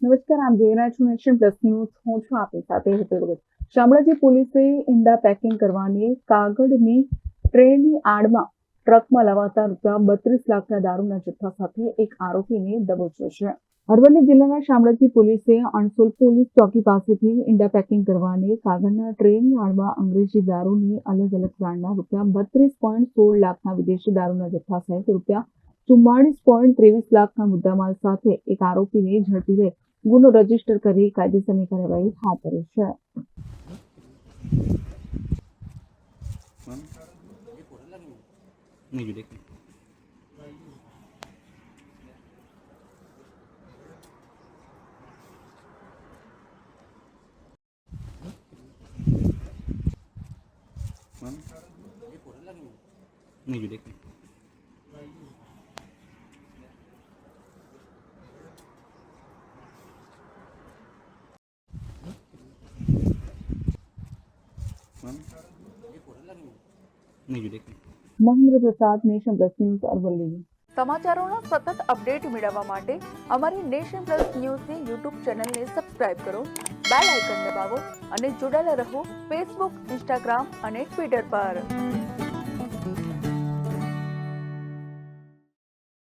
નમસ્કાર, આપ જોઈ રહ્યા છો નેશન પ્લસ ન્યૂઝ. હું છું આપની સાથે હેતલ ભગત. શામળાજી પોલીસે ઈંડા પેકિંગ કરવાની કાગળની ટ્રેની આડમાં ટ્રકમાં લવાતા ₹32 લાખના દારૂના જથ્થા સાથે એક આરોપીને દબોચ્યો છે. અરવલ્લી જિલ્લાના શામળાજી પોલીસે અણસોલ પોલીસ ચોકી પાસેથી ઈંડા પેકિંગ કરવાની કાગળના ટ્રેની આડમાં અંગ્રેજી દારૂની અલગ અલગ બ્રાન્ડના ₹32.16 લાખના વિદેશી દારૂના જથ્થા સહિત ₹44.23 લાખના મુદ્દામાલ સાથે એક આરોપીને ઝડપી લઈ ગુનો રજીસ્ટર કરી કાયદેસરની કાર્યવાહી હાથ ધરી છે. મહેન્દ્ર પ્રસાદ, નેશન પ્લસ ન્યૂઝ, અરવલ્લી. સમાચારોના સતત અપડેટ મેળવવા માટે અમારી નેશન પ્લસ ન્યૂઝની યુટ્યુબ ચેનલને સબસ્ક્રાઇબ કરો, બેલ આઇકન દબાવો અને જોડાયેલા રહો ફેસબુક, ઇન્સ્ટાગ્રામ અને ટ્વિટર પર.